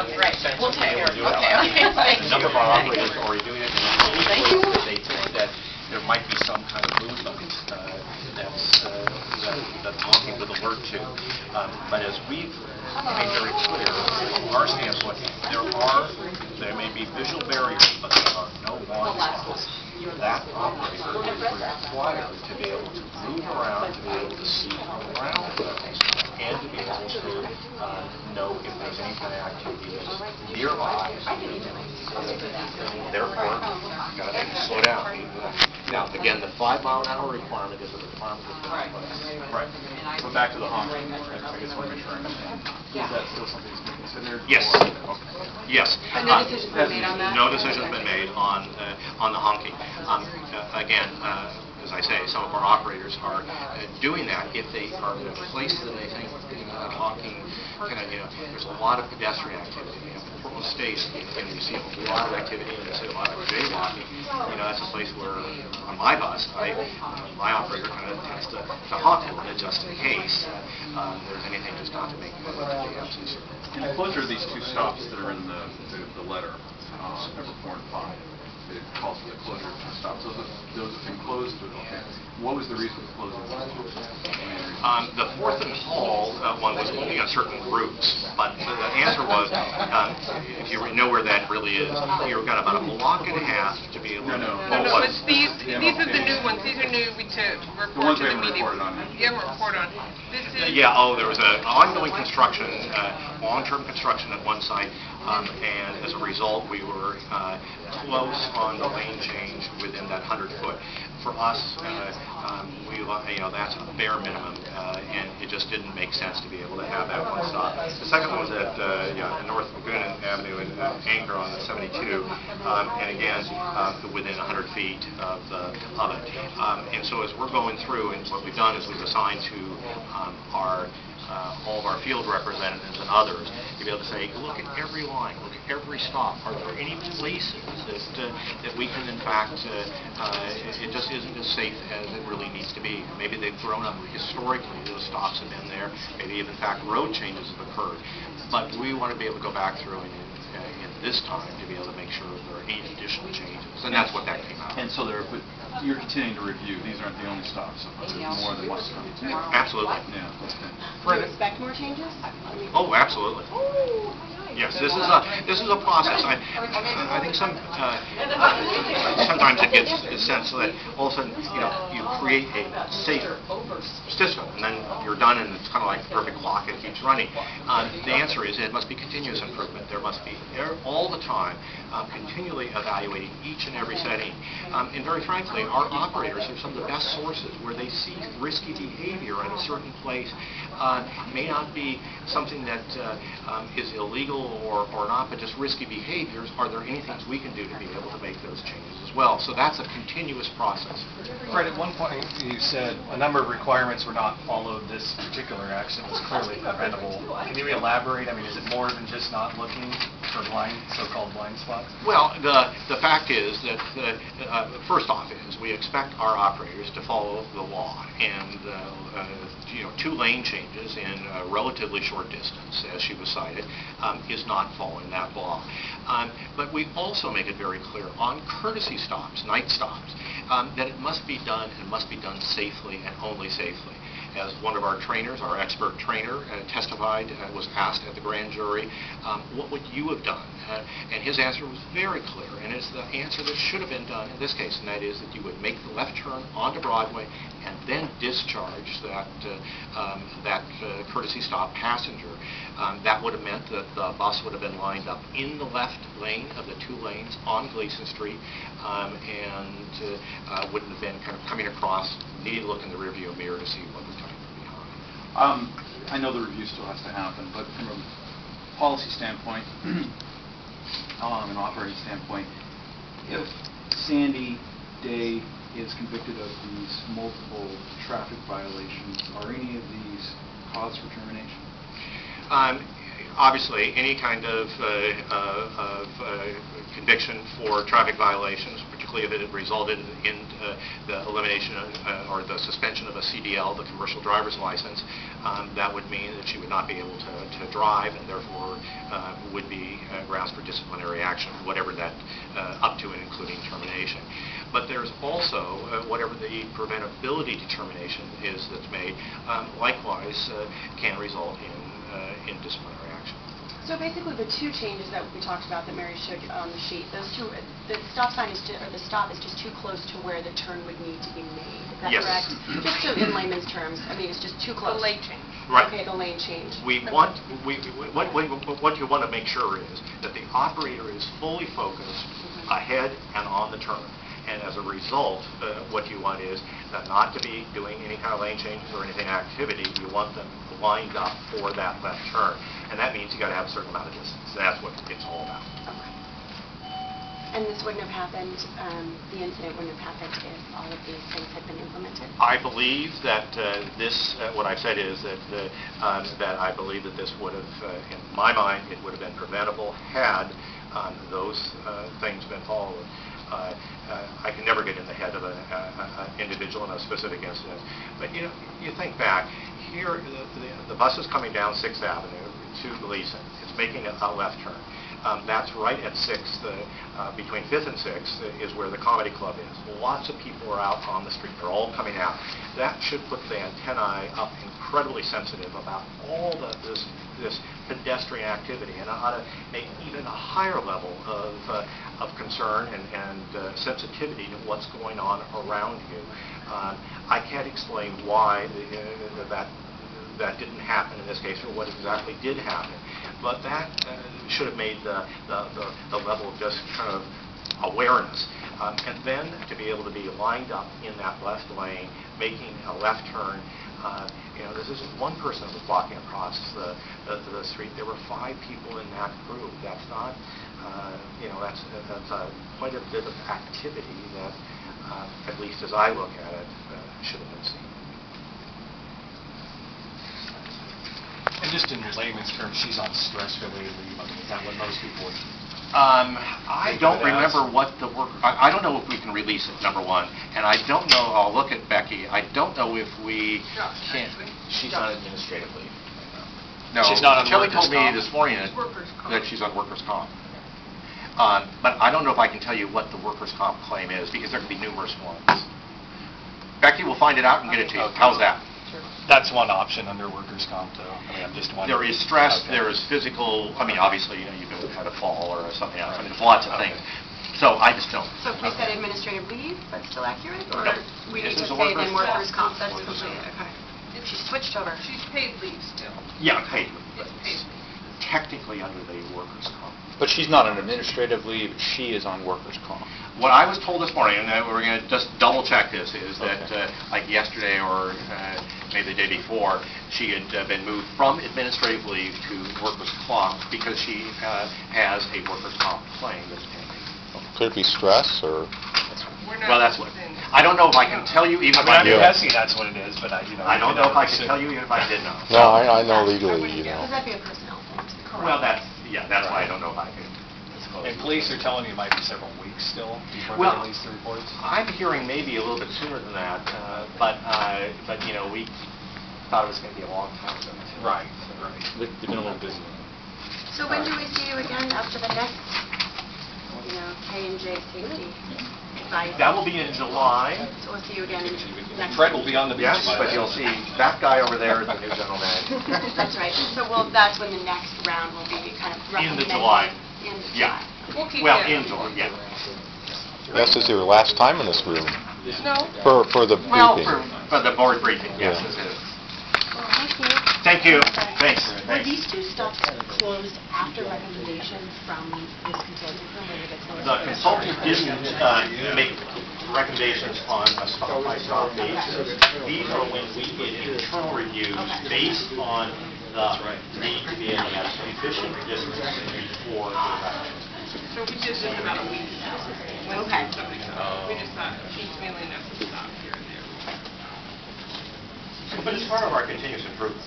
Okay, right. We'll take care of it. A number of our operators are already doing it. Thank you. They think that there might be some kind of movement that honking would alert to. But as we've made very clear, from our standpoint, there may be visual barriers, but there are no warning signs. That operator is required to be able to move around, to be able to see around those, and to be able to know if there's any kind of activity that's nearby. Therefore, you've got to slow down. Now, again, the 5-mile-an-hour requirement is a requirement that's been in place. Right. But back to the honking, I guess I want to make sure I understand. Is that still something that's been considered? Yes. Okay. Yes. No decision's been made on that? No decision's been made on the honking. Again, as I say, some of our operators are doing that if they are in a place that they think honking there's a lot of pedestrian activity. Portland State, you see a lot of activity and you see a lot of jaywalking. That's a place where on my bus, my operator kind of tends to honk a little bit just in case there's anything just not to make the absence. In the closure of these two stops that are in the letter, number 4 and 5, it calls for the closure of two stops. Those have been closed. Okay. What was the reason for closing those? The Fourth and Hall one was only on certain routes, but the answer was, if you know where that really is, you've got about a block and a half to be able to... No, it's these are the new ones. These are new to report to the media. You haven't reported on. This is... Yeah, there was an ongoing construction, long-term construction at one site, and as a result, we were close on the lane change within that 100-foot. For us, that's a bare minimum, and it just didn't make sense to be able to have that one stop. The second one was at North Laguna Avenue in Anchor on the 72, and again, within 100 feet of it. And so as we're going through, and what we've done is we've assigned to all of our field representatives and others to be able to say, look at every line, look at every stop. Are there any places that we can, in fact, it just isn't as safe as it really needs to be? Maybe they've grown up historically, those stops have been there. Maybe even, in fact, road changes have occurred. But we want to be able to go back through and in this time to be able to make sure that there are any additional changes. And that's what that came out. And so you're continuing to review. These aren't the only stops. So there's more than one stop. Absolutely. Yeah. Do you expect more changes? Oh, absolutely. Yes, this is a process. I think sometimes it gets the sense that all of a sudden you create a safe system and then you're done and it's kind of like the perfect clock, it keeps running. The answer is it must be continuous improvement. There must be all the time continually evaluating each and every setting. And very frankly, our operators are some of the best sources where they see risky behavior at a certain place. May not be something that is illegal or not, but just risky behaviors. Are there any things we can do to be able to make those changes as well? So that's a continuous process. Fred, at one point you said a number of requirements were not followed. This particular accident was clearly preventable. Can you elaborate? I mean, is it more than just not looking for so-called blind spots? Well, the fact is that, first off, is we expect our operators to follow the law, and 2 lane changes in a relatively short distance, as she was cited, is not following that law. But we also make it very clear on courtesy stops, night stops, that it must be done and must be done safely and only safely. As one of our trainers, our expert trainer, testified, was asked at the grand jury, what would you have done? And his answer was very clear, and it's the answer that should have been done in this case, and that is that you would make the left turn onto Broadway and then discharge that courtesy stop passenger. That would have meant that the bus would have been lined up in the left lane of the 2 lanes on Gleason Street, and wouldn't have been kind of coming across, needing to look in the rearview mirror to see what was coming from behind. I know the review still has to happen, but from a policy standpoint, an operating standpoint, if Sandy Day is convicted of these multiple traffic violations, are any of these cause for termination? Obviously, any kind of conviction for traffic violations, particularly if it resulted in the elimination or the suspension of a CDL, the commercial driver's license, that would mean that she would not be able to drive, and therefore would be grounds for disciplinary action, whatever that, up to and including termination. But there's also whatever the preventability determination is that's made, likewise can result in disciplinary action. So basically, the two changes that we talked about that Mary showed you on the sheet, those two, the stop sign is, or the stop is just too close to where the turn would need to be made. Is that Yes. correct? Just so in layman's terms, I mean, it's just too The close. lane change. Right. Okay, the lane change. What you want to make sure is that the operator is fully focused ahead and on the turn. And as a result, what you want is not to be doing any kind of lane changes or anything activity. You want them lined up for that left turn. And that means you got to have a certain amount of distance. That's what it's all about. Okay. And this wouldn't have happened, the incident wouldn't have happened if all of these things had been implemented? I believe that what I've said is that that I believe that this would have, in my mind, it would have been preventable had those things been followed. I can never get in the head of an individual in a specific incident, but you know, you think back. Here, the bus is coming down 6th Avenue to Gleason. It's making a left turn. That's right at 6th, between 5th and 6th is where the comedy club is. Lots of people are out on the street. They're all coming out. That should put the antennae up incredibly sensitive about all this pedestrian activity, and ought to make even a higher level of concern and sensitivity to what's going on around you. I can't explain why that didn't happen in this case, or what exactly did happen, but that should have made the level of just kind of awareness. And then to be able to be lined up in that left lane, making a left turn. You know, this isn't one person that was walking across the street. There were 5 people in that group. That's not, you know, that's quite a bit of activity that, at least as I look at it, should have been seen. And just in layman's terms, she's on stress-related leave. I mean, is that what most people would... I don't remember what the work... I don't know if we can release it, number one. And I don't know, I'll look at Becky, I don't know if we can... She's on administrative leave. No, She's not on Kelly workers' told me comp. this morning Workers' comp. that she's on workers' comp. But I don't know if I can tell you what the workers' comp claim is, because there could be numerous ones. Becky will find it out and get it to you. Okay. How's that? That's one option under workers' comp, though. I mean, I'm just wondering. There is stress, Okay. there is physical, I mean, obviously, you know, you can have a fall or something else. I mean, there's lots of things. So I just don't. So if we said administrative leave, that's still accurate? Or No. we need This to is a say then workers' workers' comp, that's completely, okay. She switched over. She's paid leave still. Yeah, paid. It's paid. Technically under the workers' comp. But she's not on administrative leave, she is on workers' comp. What I was told this morning, and we're going to just double check this, is that like yesterday or maybe the day before, she had been moved from administrative leave to workers' comp because she has a workers' comp claim that's pending. Could it be stress, or? We're not Well, that's what. within- I don't know if I can tell you even I if mean, I I'm did. guessing that's what it is, but I don't know if I can tell you even if I did know. No, I know legally, you know. Because that'd be a personnel thing. Correct. Well, that's why I don't know if I can disclose. And police are telling you it might be several weeks still before Well, they release the reports? I'm hearing maybe a little bit sooner than that, but you know, we thought it was going to be a long time ago. Right. They've been a little busy. So when do we see you again after the next, you know, K&J safety advice? That will be in July. So we'll see you again next Fred will be on the beach. Yes, by but then. you'll see that guy over there is the new general manager. That's right. So that's when the next round will be kind of roughly In the May. July. In the Yeah. July. We'll keep Well, you in July, yeah. This is your last time in this room No. for the Well, briefing. for the board briefing, yes, Yeah. this is. Thank you. Thank you. Thanks. Were Thanks. these two stops closed after recommendations from this consulting firm, or were they closed? The consultant didn't make recommendations on a stop-by-stop basis. These are when we did internal reviews based on the need to be able to have sufficient distance before the election. So we just did about a week. Okay. We just thought piecemealing enough to stop here and there. But it's part of our continuous improvement.